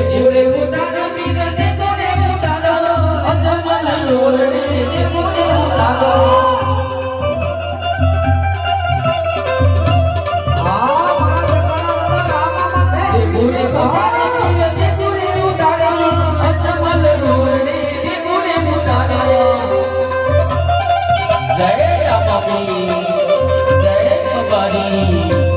પૂરે ઉતારો વીરને પૂરે ઉતારો અજમલ ઓરડે પૂરે ઉતારો પૂરે ઉતારો વીરને પૂરે ઉતારો અજમલ ઓરડે પૂરે ઉતારો જય રામાપી જય કબારી